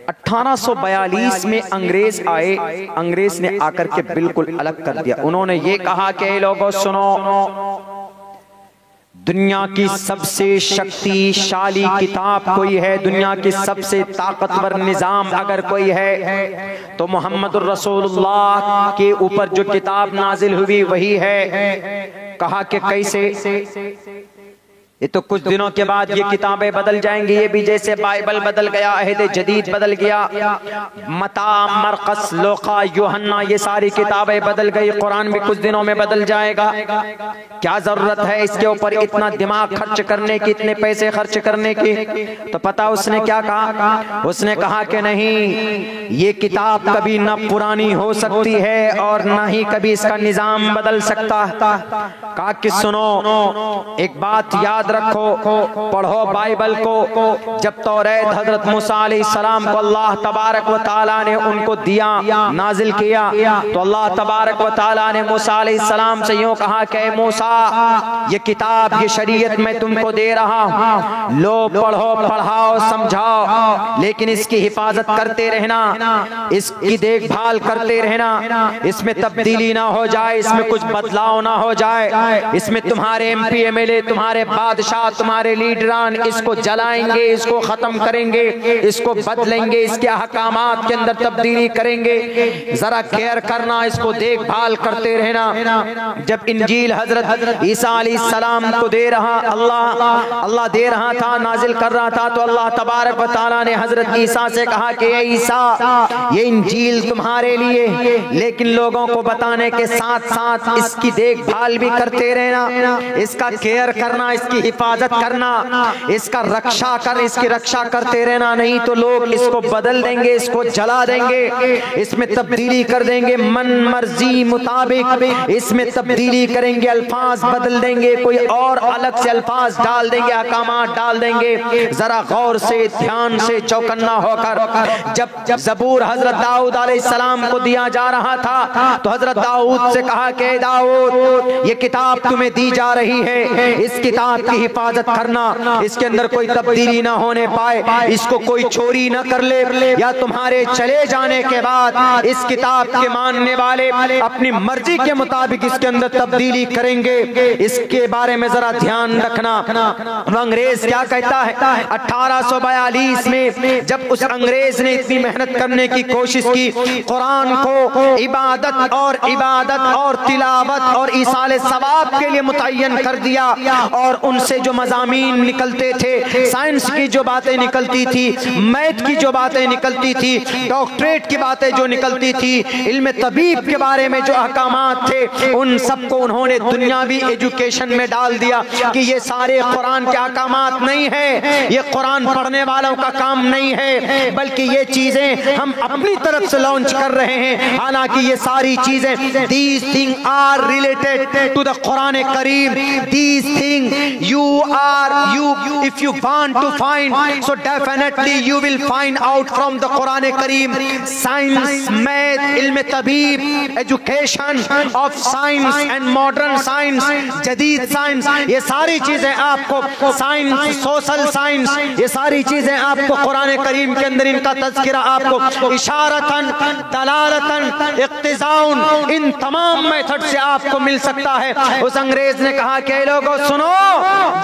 1842 में अंग्रेज आए। अंग्रेज ने आकर के बिल्कुल अलग कर दिया। उन्होंने ये कहा कि लोगों सुनो, दुनिया की सबसे शक्तिशाली किताब कोई है, दुनिया की सबसे ताकतवर निजाम अगर कोई है तो मोहम्मदुर रसूलुल्लाह के ऊपर जो किताब नाजिल हुई वही है। कहा कि कैसे? ये तो कुछ दिनों के बाद ये किताबें बदल जाएंगी। ये भी जैसे बाइबल बदल गया, अहद जदीद बदल गया, मता, मरकस, लोका, यूहन्ना, ये सारी किताबें बदल गई। कुरान भी कुछ दिनों में बदल जाएगा। क्या जरूरत है इसके ऊपर इतना दिमाग खर्च करने की, इतने पैसे खर्च करने की? तो पता उसने क्या कहा? उसने कहा कि नहीं, ये किताब कभी न पुरानी हो सकती है और न ही कभी इसका निजाम बदल सकता। कहा कि सुनो, एक बात याद रखो, पढ़ो बाइबल को। जब तौरात हजरत मूसा अलैहिस्सलाम को अल्लाह तबारक व तआला ने उनको दिया, नाजिल किया, तो अल्लाह तबारक व तआला ने मूसा अलैहिस्सलाम से यूं कहा कि मूसा, ये किताब, ये शरीयत मैं तुमको दे रहा हूं, लो, पढ़ो, पढ़ाओ, समझाओ, लेकिन इसकी हिफाजत करते रहना, इसकी देखभाल करते रहना, इसमें तब्दीली ना हो जाए, इसमें कुछ बदलाव ना हो जाए, इसमें तुम्हारे MP MLA, तुम्हारे बादशाह, तुम्हारे लीडरान इसको जलाएंगे, इसको खत्म करेंगे, इसको बदलेंगे, इसके अहकामात के अंदर तब्दीली करेंगे, जरा केयर करना, इसको देखभाल करते रहना। जब इंजील हजरत ईसा अलैहिस्सलाम को दे रहा, अल्लाह दे रहा था, नाजिल कर रहा था, तो अल्लाह तबारक व तआला ने हजरत ईसा से कहा कि ये ईसा, ये इंजील तुम्हारे लिए, लेकिन लोगों को बताने के साथ साथ इसकी देखभाल भी करते रहना, इसका केयर करना, इसकी हिफाजत करना, इसका इसकी रक्षा करते रहना, नहीं तो लोग इसको बदल देंगे, इसको जला देंगे, इसमें तब्दीली कर देंगे, मन मर्जी मुताबिक इसमें तब्दीली करेंगे, अल्फाज बदल देंगे, कोई और अलग से अल्फाज डाल देंगे, अहकामात डाल देंगे। जरा गौर से, ध्यान से, चौकन्ना होकर जब ज़बूर हजरत दाऊद अलैहिस्सलाम को दिया जा रहा था, तो हजरत दाऊद से कहा कि दाऊद, ये किताब तुम्हें दी जा रही है, इस किताब की हिफाजत करना, इसके अंदर कोई तब्दीली ना होने पाए, इसको कोई चोरी ना कर ले, या तुम्हारे चले जाने के बाद इस किताब के मानने वाले अपनी मर्जी के मुताबिक इसके अंदर तब्दीली करेंगे, इसके बारे में जरा ध्यान रखना। अंग्रेज क्या कहता है? 1842 में जब उस अंग्रेज ने इतनी मेहनत करने की कोशिश की, कुरान को इबादत और तिलावत और ईसाल सवाब के लिए मुतय्यन कर दिया, और उनसे जो मज़ामीन निकलते थे, साइंस की जो बातें निकलती थी, मैथ की जो बातें निकलती थी, डॉक्टरेट की बातें जो निकलती थी, इल्म तबीब के बारे में जो अहकामात थे, उन सबको उन्होंने दुनियावी एजुकेशन में डाल दिया कि ये सारे कुरान के अहकामात नहीं है, ये कुरान पढ़ने वालों का काम नहीं है, बल्कि ये चीजें हम अपनी तरफ से लॉन्च कर रहे हैं। हालांकि ये सारी चीजें, these things are related to the Quran Kareem, these things if you want to find, so definitely you will find out from the Quran Kareem. Science, math, ilm tabib, education of science and modern science, जदीद science, ये सारी चीजें आपको, science, social science, ये सारी चीजें आपको कुरान करीम के अंदर इनका तज़किरा आपको इशारतन, दलालतन, इक्तिज़ाउन, इन तमाम मेथड से आपको मिल सकता है। उस अंग्रेज ने कहा कि लोगों सुनो,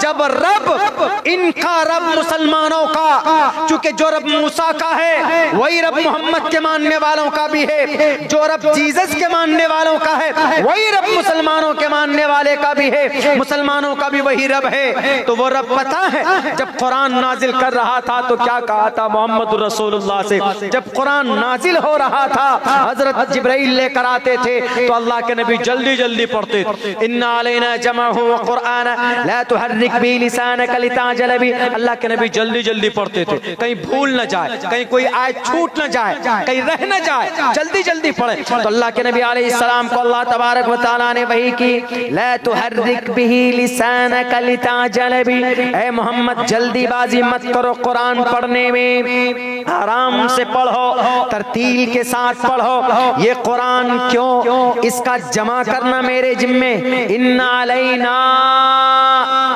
जब रब, इनका रब मुसलमानों का, चूंकि जो रब मूसा का है वही रब मोहम्मद के मानने वालों का भी है, जो रब जीसस के मानने वालों का है वही रब मुसलमानों के मानने वाले का भी है, मुसलमानों का भी वही रब है। तो वो रब पता है, जब कुरान नाजिल कर रहा था तो क्या कहा था मोहम्मद रसूलुल्लाह से? जब कुरान नाजिल हो रहा था, हजरत जिब्राइल लेकर आते थे, तो अल्लाह के नबी जल्दी जल्दी पढ़ते, इन्ना अलैना जमअहु व कुरआन ला तुहर्रिक बिही लिसानका लिताजल बिही। अल्लाह के नबी जल्दी जल्दी पढ़ते थे, कहीं भूल न जाए, कहीं कोई आयत छूट न जाए, कहीं रह न जाए, जल्दी जल्दी पढ़े। तो अल्लाह के नबी अलैहिस्सलाम को अल्लाह तबारक व तआला ने वही की, ला तुहर्रिक बिही लिसानका लिताजल बिही, ऐ मोहम्मद जल्दीबाजी मत करो कुरान पढ़ने में, आराम से पढ़ो, तरतील के साथ पढ़ो। ये कुरान क्यों, इसका जमा करना मेरे जिम्मे, इन्ना अलैना,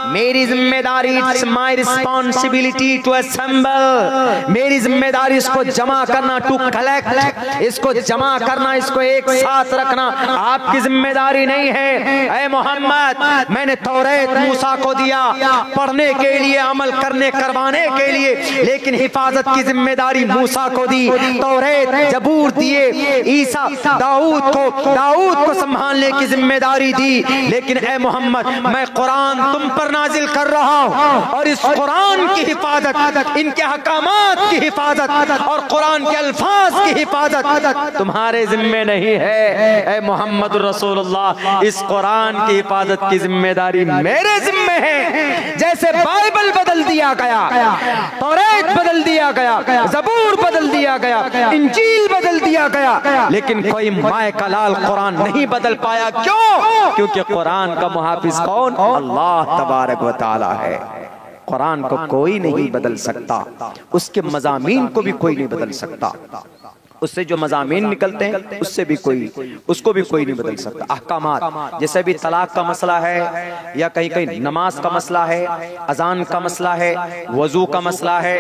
मेरी जिम्मेदारी, it's my responsibility to assemble, मेरी जिम्मेदारी इसको जमा करना, टू कलेक्ट, इसको जमा करना, इसको एक साथ रखना आपकी जिम्मेदारी नहीं है। ऐ मोहम्मद, मैंने तौरात मूसा को दिया पढ़ने के लिए, अमल करने करवाने के लिए, लेकिन हिफाजत की जिम्मेदारी मूसा को दी। तौरात जबूर दिए ईसा दाऊद को संभालने की जिम्मेदारी दी, लेकिन ऐ मोहम्मद, मैं कुरान तुम पर नाजिल कर रहा हूं और इस कुरान की हिफाजत, इनके हकामात की हिफाजत और कुरान के अल्फाज की हिफाजत तुम्हारे जिम्मे नहीं है। ऐ मोहम्मद रसूलुल्लाह, इस कुरान की हिफाजत की जिम्मेदारी मेरे जिम्मे है। जैसे बाइबल बदल दिया गया, तौरात बदल दिया गया, जबूर बदल दिया गया, इंजील बदल दिया गया, लेकिन कोई माए का लाल कुरान नहीं बदल पाया। क्यों? क्योंकि कुरान का मुहाफिज कौन? अल्लाह तबारक व तआला है। कुरान को कोई नहीं बदल सकता, उसके मज़ामीन को भी कोई नहीं बदल सकता, उससे जो मज़ामीन निकलते हैं उससे भी उसको भी कोई नहीं बदल सकता। अहकामात, जैसे भी तलाक का मसला है, या कहीं कहीं नमाज का मसला है, अजान का मसला है, वजू का मसला है,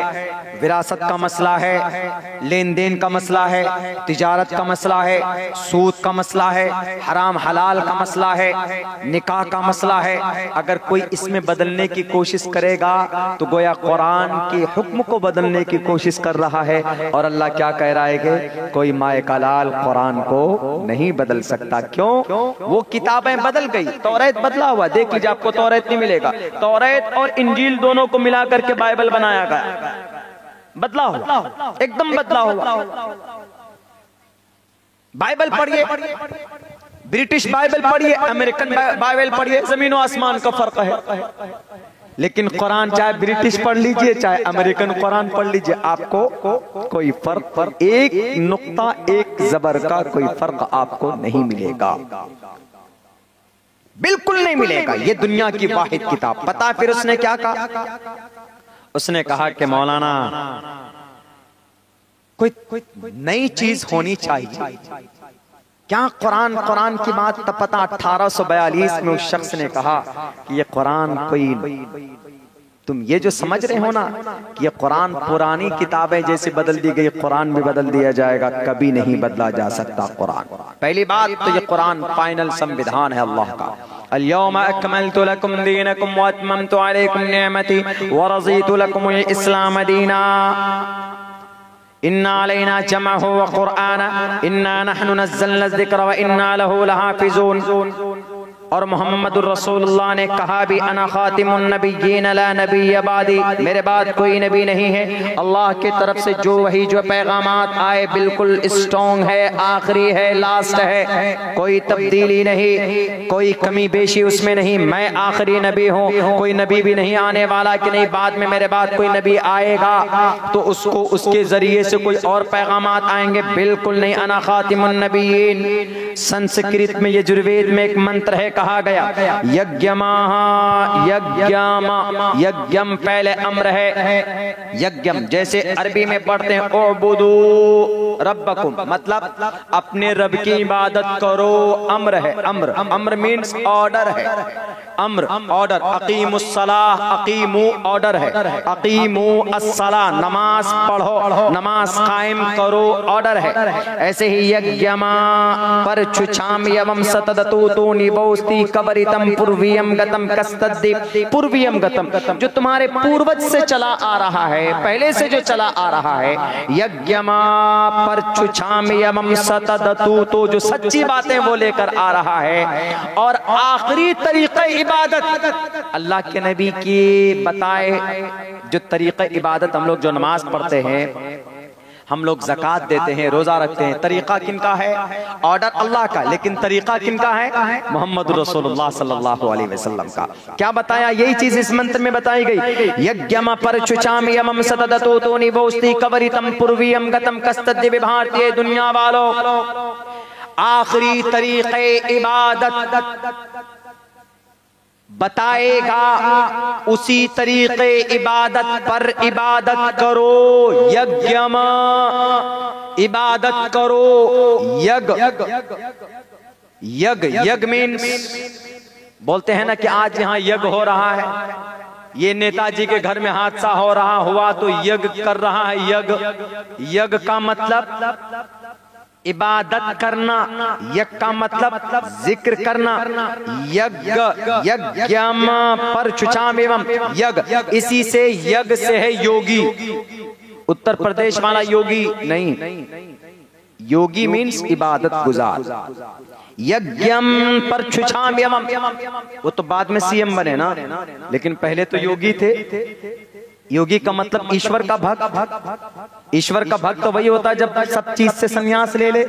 विरासत का मसला है, लेन देन का मसला है, तिजारत का मसला है, सूद का मसला है, हराम हलाल का मसला है, निकाह का मसला है, अगर कोई इसमें बदलने की कोशिश करेगा तो गोया कुरान के हुक्म को बदलने की कोशिश कर रहा है। और अल्लाह क्या कह रहा है कि कोई माए का लाल कुरान को नहीं बदल सकता। क्यों? वो किताबें बदल गई, तौरात बदला हुआ, देख लीजिए आपको तौरात नहीं मिलेगा। तौरात और इंजील दोनों को मिला करके बाइबल बनाया गया, बदला हुआ, एकदम बदला हुआ। बाइबल पढ़िए, ब्रिटिश बाइबल पढ़िए, अमेरिकन बाइबल पढ़िए, जमीन और आसमान का फर्क है। लेकिन कुरान चाहे ब्रिटिश पढ़ लीजिए चाहे अमेरिकन कुरान पढ़ लीजिए, आपको कोई फर्क, एक नुक्ता एक जबर का कोई फर्क आपको नहीं मिलेगा, बिल्कुल नहीं मिलेगा। ये दुनिया की वाहिद किताब। पता फिर उसने क्या कहा? उसने कहा कि मौलाना कोई नई चीज होनी चाहिए। क्या कुरान की बात तब पता 1842 में उस शख्स ने कहा कि ये कुरान कोई, तुम ये जो समझ रहे हो ना कि ये कुरान पुरानी किताबें जैसे बदल दी गई, कुरान भी बदल दिया जाएगा, कभी नहीं बदला जा सकता कुरान। पहली बात तो ये कुरान फाइनल संविधान है अल्लाह का। अल-यौमा अकमलतु लकुम दीनकुम व अतममतु अलैकुम निअमती व रज़ीतु लकुमुल इस्लाम दीना इन्ना अलैना जमअहु व कुरआना इन्ना नहनु नज़्ज़लना ज़िक्र व इन्ना लहु लहाफ़िज़ून। और मोहम्मदुर रसूलुल्लाह ने कहा भी, अना खातिमुन नबिय्यीन ला नबिय्य बादी, मेरे बाद कोई नबी नहीं है। अल्लाह की तरफ से जो वही जो पैगामात आए बिल्कुल स्ट्रॉन्ग है, आखिरी है, लास्ट है, कोई तब्दीली नहीं, कोई कमी बेशी उसमें नहीं। मैं आखिरी नबी हूँ, कोई नबी भी नहीं आने वाला कि नहीं बाद में मेरे बाद कोई नबी आएगा तो उसको उसके जरिए से कोई और पैगामात आएंगे, बिल्कुल नहीं। अना खातिमुन नबिय्यीन, संस्कृत में यजुर्वेद में एक मंत्र है, कहा गया यज्ञम पहले अम्र है। यज्ञम जैसे अरबी में पढ़ते हैं उबुदू रब्बकुम, मतलब अपने रब की इबादत करो। अम्र है, अम्र मीन्स ऑर्डर है, अम्र ऑर्डर। अकीमुस्सलाह, अकीमू ऑर्डर है, अकीमू अस्सलाह नमाज पढ़ो, नमाज कायम करो, ऑर्डर है। ऐसे ही यज्ञमा पर छुछाम यवम सतदतु तो निबोस्ति कबरितम पूर्वियम गतम कस्तद्दि, पूर्वियम गतम जो तुम्हारे पूर्वज से चला आ रहा है, पहले से जो चला आ रहा है। यज्ञमा पर छुछाम यवम सतदतु तो जो सच्ची बातें वो लेकर आ रहा है। और आखिरी तरीका इबादत, अल्लाह के नबी की बताए जो तरीका इबादत, हम लोग जो नमाज पढ़ते हैं, हम लोग ज़कात देते हैं, रोजा रखते हैं, तरीका किनका है? ऑर्डर अल्लाह का, लेकिन तरीका किनका है? मोहम्मद रसूलुल्लाह सल्लल्लाहु अलैहि वसल्लम का। क्या बताया? यही चीज इस मंत्र में बताई गई। यज्ञम परचुचाम यमम सतदतो तो निबोस्ति कबरितम पूर्वियम गतम कस्तद्दि भारतीय दुनिया वालों, आखिरी तरीके इबादत बताएगा, उसी तरीके इबादत पर इबादत करो। यज्ञम, इबादत करो। यज्ञ मीन्स, बोलते हैं ना कि आज यहाँ यज्ञ हो रहा है, ये नेताजी के घर में हादसा हो रहा हुआ तो यज्ञ कर रहा है। यज्ञ का मतलब इबादत करना, यज्ञ का मतलब जिक्र करना। यज्ञम पर चुचाम एवं यज्ञ, इसी से यज्ञ से है योगी। उत्तर प्रदेश वाला योगी नहीं, योगी मीन्स इबादत गुजार। यज्ञम पर छुछाम एवं, वो तो बाद में सीएम बने ना, लेकिन पहले तो योगी थे। योगी का मतलब ईश्वर का भक्त। ईश्वर का भक्त तो वही होता है जब सब चीज से संन्यास ले ले।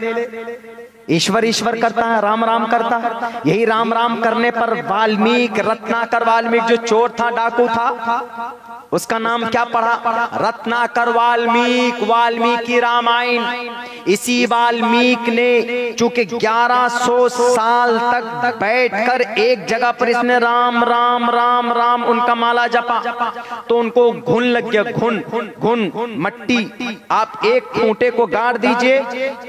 ईश्वर ईश्वर करता है, राम राम करता है। यही राम राम करने पर वाल्मीकि, रत्नाकर वाल्मीकि जो चोर था, डाकू था, उसका नाम क्या पड़ा? रत्नाकर वाल्मीकि। वाल्मीकि रामायण। इसी वाल्मीकि ने चूंकि 1100 साल तक बैठकर एक जगह पर इसने राम राम राम राम उनका माला जपा, तो उनको घुन लग गया। घुन मट्टी, आप एक खूंटे को गाड़ दीजिए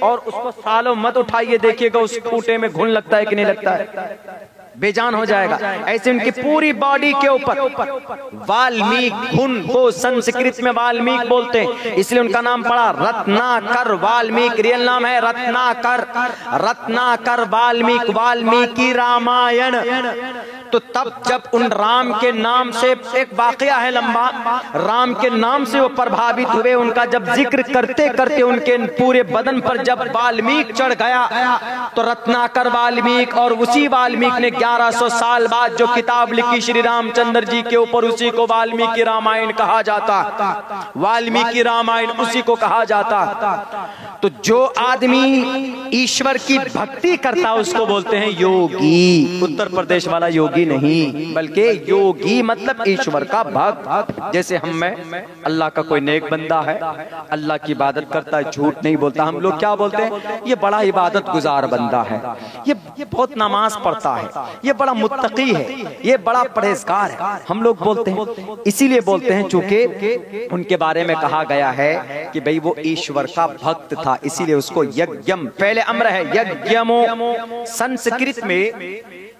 और उसको सालों मत उठाइए, देखिएगा उस खूंटे में घुन लगता है कि नहीं लगता है, बेजान हो जाएगा। ऐसे उनकी पूरी बॉडी के ऊपर वाल्मीकि, घुन को संस्कृत में वाल्मीकि बोलते हैं, इसलिए उनका नाम पड़ा रत्नाकर वाल्मीकि। रियल नाम है रत्नाकर वाल्मीकि। वाल्मीकि रामायण। तो तब जब उन राम के नाम से, एक वाकया है लंबा, राम के नाम से वो प्रभावित हुए, उनका जब जिक्र करते करते उनके पूरे बदन पर जब वाल्मीकि चढ़ गया, तो रत्नाकर वाल्मीकि और उसी वाल्मीकि ने 1100 साल बाद जो किताब लिखी श्री रामचंद्र जी के ऊपर, उसी को वाल्मीकि रामायण कहा जाता। वाल्मीकि रामायण उसी को कहा जाता। तो जो आदमी ईश्वर की भक्ति करता उसको बोलते हैं योगी। उत्तर प्रदेश वाला योगी नहीं, बल्कि योगी मतलब ईश्वर का भक्त। जैसे हम में अल्लाह का कोई नेक बंदा है, अल्लाह की इबादत करता है, झूठ नहीं बोलता, हम लोग क्या बोलते हैं? ये बड़ा इबादत गुजार बंदा है, ये बहुत नमाज पढ़ता है, ये बड़ा मुत्तकी है, ये बड़ा परहेजगार है, हम लोग बोलते हैं। इसीलिए बोलते हैं चूंकि उनके बारे में कहा गया है कि भाई वो ईश्वर का भक्त था, इसीलिए उसको यज्ञम, पहले अम्र है यज्ञमो। संस्कृत में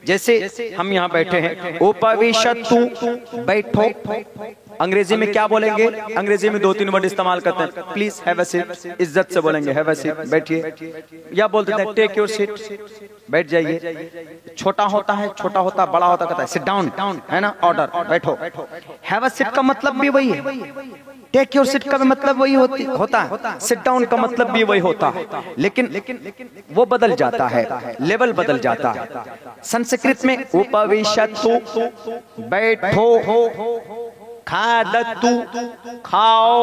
जैसे हम यहाँ बैठे हैं, उपविशतु, बैठो। अंग्रेजी में क्या बोलेंगे? अंग्रेजी में 2-3 वर्ड इस्तेमाल करते हैं। प्लीज हैव अ सीट, इज्जत से बोलेंगे हैव अ सीट, बैठिए। या बोल देते हैं टेक योर सीट, बैठ जाइए। छोटा होता है, छोटा होता, बड़ा होता कहता है सिट डाउन, है ना, ऑर्डर, बैठो। हैव अ सीट का मतलब भी वही है, टेक योर सीट का भी मतलब वही होता है, सिट डाउन का मतलब भी वही होता है, लेकिन वो बदल जाता है, लेवल बदल जाता है। संस्कृत में उपविशतु, बैठो, खादतु, खाओ,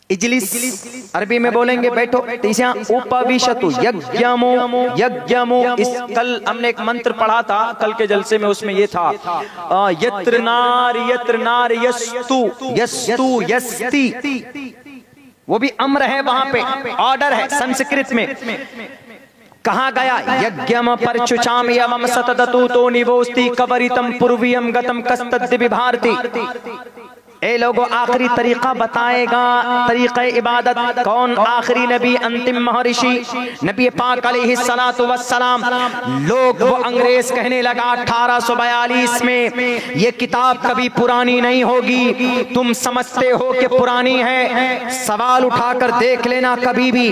इजलिस अरबी में बोलेंगे बैठो। तो इसे उपविशतु, यज्ञमो, यज्ञमो। इस कल हमने एक मंत्र पढ़ा था कल के जलसे में, उसमें ये था यत्र नार यस्तु, यस्तु यस्ति, वो भी अम्र है, वहां पे ऑर्डर है। संस्कृत में कहा गया यज्ञम परचुचाम यवम सतदतु तो निवोस्ति कवरितम पूर्वियम गतम कस्तद्दि विभारति। ए लोगों, आखिरी तरीका बताएगा, तरीक़े इबादत। कौन? आखिरी नबी, अंतिम महर्षि नबी पाक अलैहिस्सलातु वस्सलाम। लोग, वो अंग्रेज कहने लगा 1842 में ये किताब कभी पुरानी नहीं होगी। तुम समझते हो कि पुरानी है? सवाल उठाकर देख लेना, कभी भी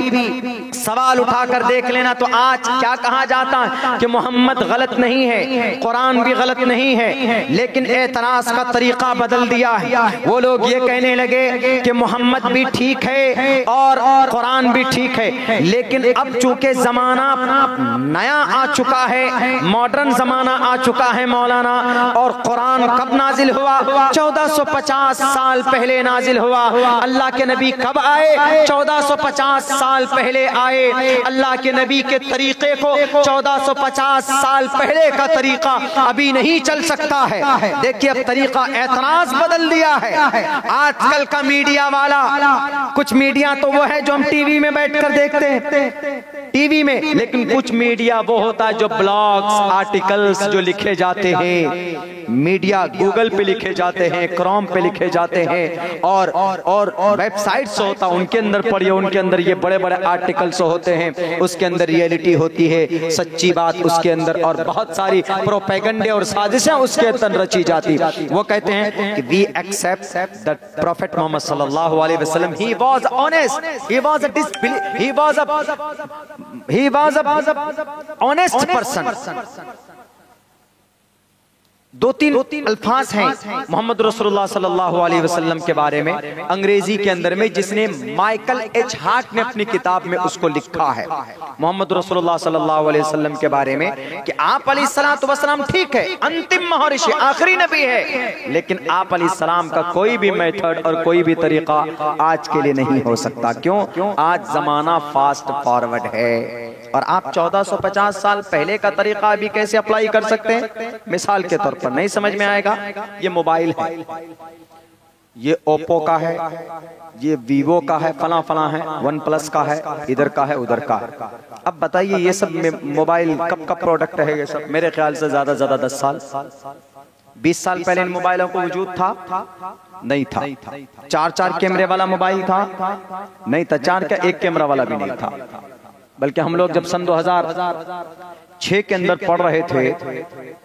सवाल उठाकर देख लेना। तो आज क्या कहा जाता है कि मोहम्मद गलत नहीं है, कुरान भी गलत नहीं है, लेकिन एतराज का तरीका बदल दिया है। वो लोग ये कहने लगे कि मोहम्मद भी ठीक है और कुरान भी ठीक है, लेकिन अब चूंकि जमाना नया आ चुका है, मॉडर्न जमाना आ चुका है मौलाना, और कुरान कब नाजिल हुआ? 1450 साल पहले नाजिल हुआ। अल्लाह के नबी कब आए? 1450 साल पहले आए। अल्लाह के नबी के तरीके को 1450 साल पहले का तरीका अभी नहीं चल सकता है। देखिए अब तरीका, एतराज बदल दिया है। है। आजकल का मीडिया वाला, कुछ मीडिया तो वो है जो हम टीवी में बैठकर देखते हैं, टीवी में, लेकिन कुछ मीडिया वो होता है जो ब्लॉग्स, आर्टिकल्स जो लिखे जाते हैं, मीडिया गूगल पे लिखे जाते हैं, क्रोम पे लिखे जाते हैं, और वेबसाइट्स होता है, उनके अंदर पढ़िए, उनके अंदर ये बड़े बड़े आर्टिकल्स होते हैं, उसके अंदर रियलिटी होती है, सच्ची बात उसके अंदर, और बहुत सारी प्रोपेगेंडे और साजिशें उसके अंदर रची जाती। वो कहते हैं कि we accept that prophet Muhammad सल्लल्लाहु अलैहि वसल्लम, he was honest, he was honest person। दो तीन अल्फाज हैं मोहम्मद रसूलुल्लाह सल्लल्लाहु अलैहि वसल्लम के बारे में अंग्रेजी के अंदर में, जिसने माइकल एच हार्ट ने अपनी किताब में उसको लिखा है मोहम्मद रसूलुल्लाह सल्लल्लाहु अलैहि वसल्लम के बारे में कि आप अलैहिस्सलातु वस्सलाम ठीक है, अंतिम महर्षि, आखिरी नबी है, लेकिन आप अलैहिस्सलाम का कोई भी मेथड और कोई भी तरीका आज के लिए नहीं हो सकता। क्यों? आज जमाना फास्ट फॉरवर्ड है, और आप 1450 साल पहले का तरीका अभी कैसे अप्लाई कर सकते हैं? मिसाल के तौर पर नहीं समझ में आएगा, ये मोबाइल है, ये ओप्पो का है, ये वीवो का है, फला फला है, वन प्लस का है, इधर का है, उधर का है। अब बताइए ये सब मोबाइल कब का प्रोडक्ट है? ये सब मेरे ख्याल से ज्यादा 10 साल, 20 साल पहले इन मोबाइलों को वजूद था? नहीं था। 4 कैमरे वाला मोबाइल था? नहीं था। 4 का 1 कैमरा वाला भी नहीं था। बल्कि हम लोग जब सन 2006 के अंदर पढ़ रहे थे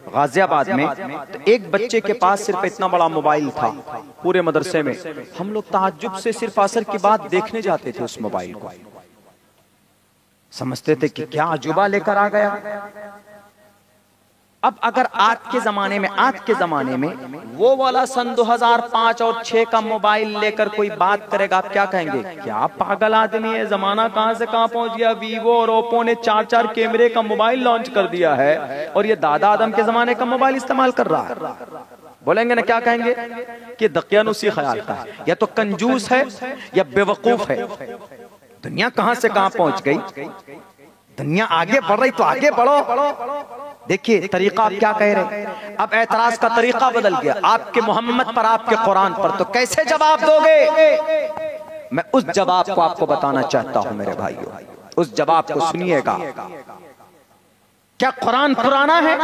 गाजियाबाद में, तो एक बच्चे के पास सिर्फ इतना बड़ा मोबाइल था पूरे मदरसे में। हम लोग ताज्जुब से सिर्फ असर की बात देखने जाते थे उस मोबाइल को, समझते थे कि क्या अजूबा लेकर आ गया। अब अगर आज के जमाने में वो वाला सन 2005 और 6 का मोबाइल लेकर कोई बात करेगा, आप क्या कहेंगे? क्या पागल आदमी है, जमाना कहां से कहां पहुंच गया। वीवो और ओप्पो ने 4 कैमरे का मोबाइल लॉन्च कर दिया है, और ये दादा आदम के जमाने का मोबाइल इस्तेमाल कर रहा है। बोलेंगे ना, क्या कहेंगे? कि दकियानुसी ख्याल का है, या तो कंजूस है या बेवकूफ है। दुनिया कहां से कहां पहुंच गई, दुनिया आगे बढ़ रही तो आगे बढ़ो। देखिए तरीका आप क्या कह रहे हैं, अब एतराज का तरीका बदल गया, आपके मोहम्मद पर, आपके कुरान पर, तो कैसे जवाब दोगे? मैं उस जवाब को आपको बताना चाहता हूं मेरे भाइयों, उस जवाब को सुनिएगा। क्या कुरान पुराना है?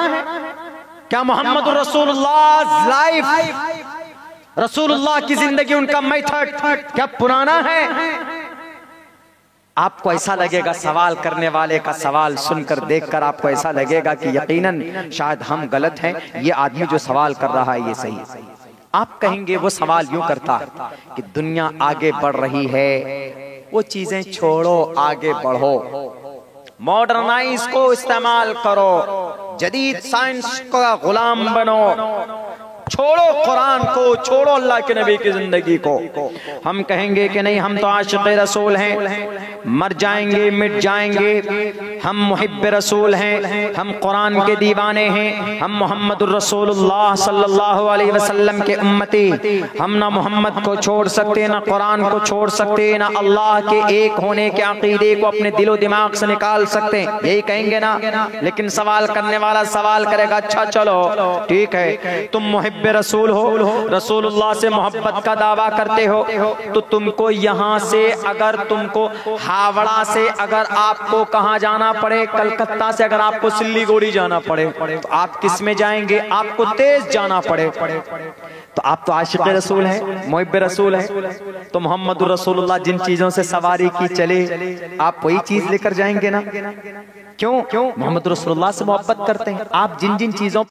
क्या मोहम्मद रसूलुल्लाह लाइफ, रसूलुल्लाह की जिंदगी, उनका मेथड क्या पुराना है? आपको ऐसा लगेगा, सवाल करने वाले का सवाल सुनकर, देखकर आपको ऐसा लगेगा कि यकीनन शायद हम गलत हैं, ये आदमी जो सवाल कर रहा है ये सही है। आप कहेंगे वो सवाल यूं करता कि दुनिया आगे बढ़ रही है, वो चीजें छोड़ो, आगे बढ़ो, मॉडर्नाइज को इस्तेमाल करो, जदीद साइंस का गुलाम बनो, छोड़ो कुरान को, छोड़ो अल्लाह के नबी की जिंदगी को। हम कहेंगे कि नहीं, हम तो आशिक़े रसूल हैं, मर जाएंगे मिट जाएंगे, हम मुहिब्ब रसूल हैं, हम कुरान के दीवाने हैं, हम मोहम्मद रसूलुल्लाह सल्लल्लाहु अलैहि वसल्लम के उम्मती, हम ना मोहम्मद को छोड़ सकते, ना कुरान को छोड़ सकते, ना अल्लाह के एक होने के अकीदे को अपने दिलो दिमाग से निकाल सकते, यही कहेंगे ना। लेकिन सवाल करने वाला सवाल करेगा, अच्छा चलो ठीक है, तुम मुहिब्ब रसूल हो, रसूलुल्लाह से मोहब्बत का दावा करते हो, तो तुमको यहाँ से, अगर तुमको हावड़ा से अगर आपको कहाँ जाना पड़े, कलकत्ता से अगर आपको सिल्लीगुड़ी जाना पड़े, तो आप किस में जाएंगे? आपको तेज जाना पड़े, तो आप तो आशिक़े रसूल हैं, मुहिब्ब रसूल हैं, तो मोहम्मद रसूलुल्लाह जिन चीजों से सवारी की चले, आप वही चीज लेकर जाएंगे ना। क्यों? मोहम्मद रसूलुल्लाह से मोहब्बत करते हैं। आप जिन जिन चीजों